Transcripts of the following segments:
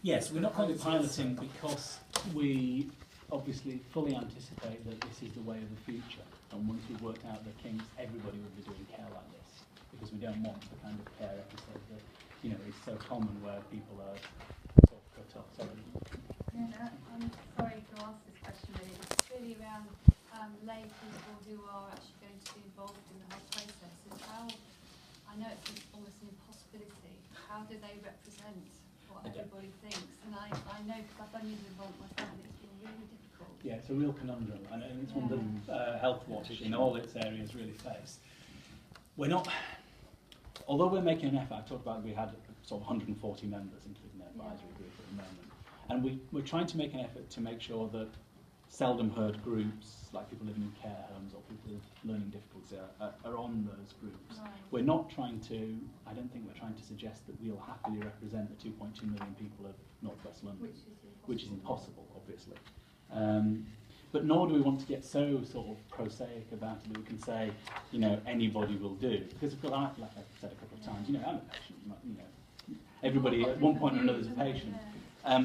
Yes, we're not currently piloting because we obviously fully anticipate that this is the way of the future. And once we've worked out the kinks, everybody will be doing care like this, because we don't want the kind of care episode that, you know, is so common where people are sort of cut off. Sorry. Yeah, no, I'm sorry to ask this question, but it's really around lay people who are actually going to be involved in the whole process. And how, I know it's almost an impossibility, how do they represent what everybody thinks? And I know, because I've done user involvement myself, and it's been really difficult. Yeah, it's a real conundrum, and it's one that Healthwatch in all its areas really face. We're not, although we're making an effort, I talked about we had sort of 140 members, including the advisory group at the moment, and we're trying to make an effort to make sure that seldom heard groups, like people living in care homes or people with learning difficulties, are on those groups. Right. We're not trying to, I don't think we're trying to suggest that we'll happily represent the 2.2 million people of North West London, which is impossible, obviously. But nor do we want to get so sort of prosaic about it that we can say, you know, anybody will do. Because of course, like I've said a couple of times, you know, I'm a patient, you know, everybody at one point or another is a patient.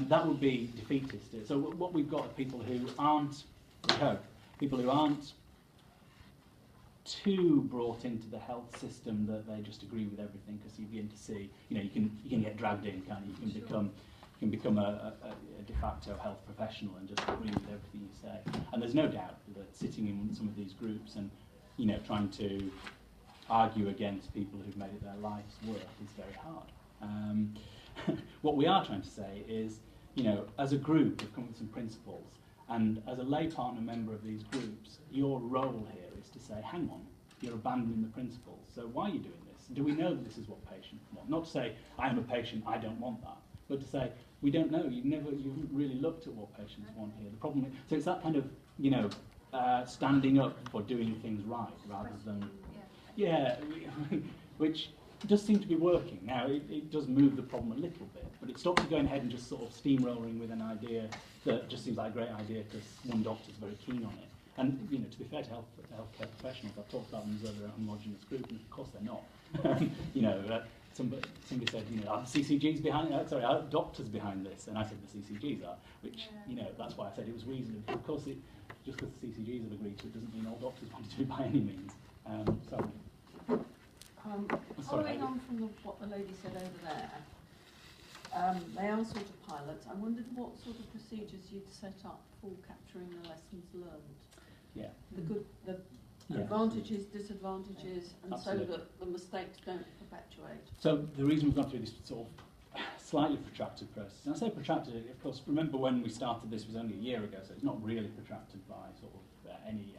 That would be defeatist. So what we've got are people who aren't, people who aren't too brought into the health system that they just agree with everything, because you begin to see, you know, you can get dragged in, can't you? You can become a de facto health professional and just agree with everything you say. And there's no doubt that sitting in some of these groups and, you know, trying to argue against people who've made it their life's work is very hard. What we are trying to say is, you know, as a group, we've come with some principles, and as a lay partner member of these groups, your role here is to say, hang on, you're abandoning the principles. So why are you doing this? Do we know that this is what patients want? Not to say, I am a patient, I don't want that, but to say, we don't know, you haven't really looked at what patients want here. The problem is, so it's that kind of, you know, standing up for doing things right rather than, which does seem to be working. Now, it does move the problem a little bit, but it stops you going ahead and just sort of steamrolling with an idea that just seems like a great idea because one doctor's very keen on it. And, you know, to be fair to healthcare professionals, I've talked about them as though they're a homogenous group, and of course they're not. You know, somebody said, you know, are the CCGs behind it? Sorry, are doctors behind this? And I said the CCGs are, which, you know, that's why I said it was reasonable. Of course, just because the CCGs have agreed to it doesn't mean all doctors want to do it by any means. Sorry. Following on from what the lady said over there, they are sort of pilots. I wondered what sort of procedures you'd set up for capturing the lessons learned. Yeah. The advantages, disadvantages, and Absolutely. so that the mistakes don't perpetuate. So the reason we've gone through this sort of slightly protracted process, and I say protracted, of course, remember when we started this was only a year ago, so it's not really protracted by sort of any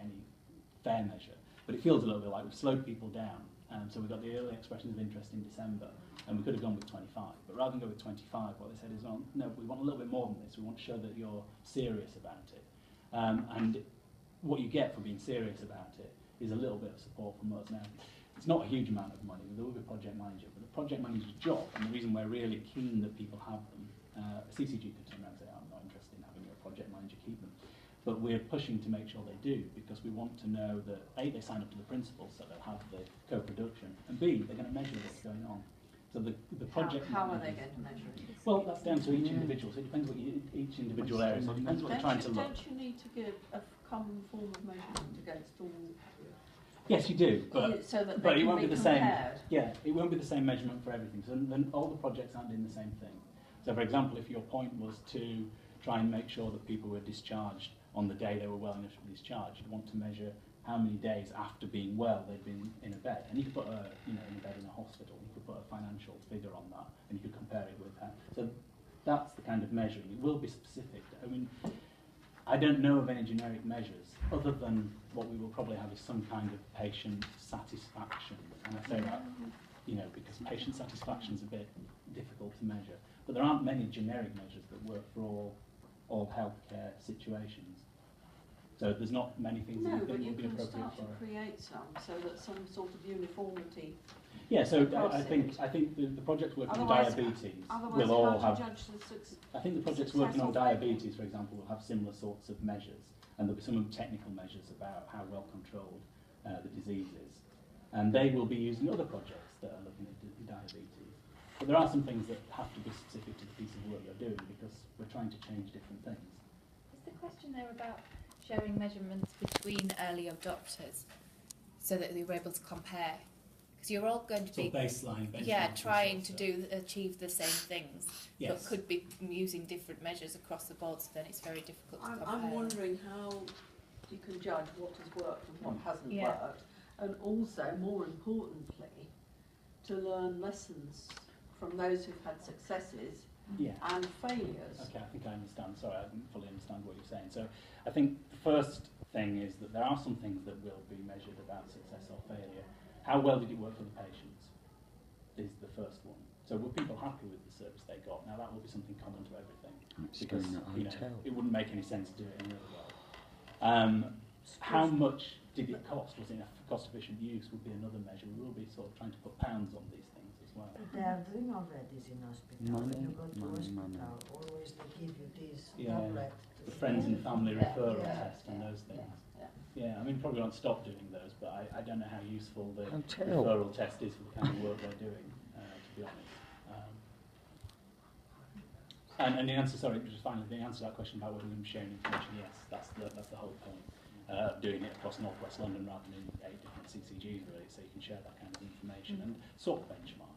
fair measure, but it feels a little bit like we've slowed people down. So we got the early expressions of interest in December, and we could have gone with 25. But rather than go with 25, what they said is, well, no, we want a little bit more than this. We want to show that you're serious about it. And what you get for being serious about it is a little bit of support from us. Now, it's not a huge amount of money. There will be a project manager, but the project manager's job, and the reason we're really keen that people have them, CCG could turn around and say, I'm not interested in having a project manager, keep them. But we're pushing to make sure they do, because we want to know that A, they sign up to the principles, so they'll have the co-production, and B, they're going to measure what's going on. So the project... How are they going to measure it? Well, that's down to each individual, so it depends what each individual area, so it depends what they're trying to look. Don't you need to give a common form of measurement against all... Yes, you do, but, so that but they it can won't be the compared. same. Yeah, it won't be the same measurement for everything. So then all the projects aren't doing the same thing. So, for example, if your point was to try and make sure that people were discharged on the day they were well enough to be discharged, you'd want to measure how many days after being well they'd been in a bed. And you could put a, in a bed in a hospital, you could put a financial figure on that, and you could compare it with that. So that's the kind of measuring. It will be specific. I mean, I don't know of any generic measures, other than what we will probably have is some kind of patient satisfaction. And I say that, you know, because patient satisfaction is a bit difficult to measure. But there aren't many generic measures that work for all healthcare situations. So there's not many things that you think will be appropriate for. No, but you can start to create some, so that some sort of uniformity. Yeah, so I think the projects working on diabetes will all have. I think the projects working on diabetes, for example, will have similar sorts of measures, and there'll be some technical measures about how well controlled the disease is, and they will be using other projects that are looking at diabetes. But there are some things that have to be specific to the piece of work you're doing, trying to change different things. Is the question there about sharing measurements between early adopters so that they were able to compare? Because you're all going to So be baseline, yeah, benchmarking trying to sorts of- achieve the same things, Yes. but could be using different measures across the board, so then it's very difficult to compare. I'm wondering how you can judge what has worked and what hasn't Yeah. worked, and also, more importantly, to learn lessons from those who've had successes Yeah. and failures. Okay, I think I understand. Sorry, I didn't fully understand what you're saying. So I think the first thing is that there are some things that will be measured about success or failure. How well did it work for the patients is the first one. So were people happy with the service they got? Now that will be something common to everything. Because it wouldn't make any sense to do it any other way. How much did it cost? Was it a cost-efficient use would be another measure. We will be sort of trying to put pounds on these things as well. They are doing already in hospital. When you go to hospital, always they give you this tablet. The friends and family Yeah. referral Yeah. test and those things. Yeah. Yeah, I mean, probably won't stop doing those, but I don't know how useful the Hotel. referral test is for the kind of work they're doing, to be honest. And the answer, sorry, just finally, the answer to that question about whether we're sharing information, yes, that's the whole point. Doing it across North West London rather than in 8 different CCGs, really, so you can share that kind of information and sort of benchmark.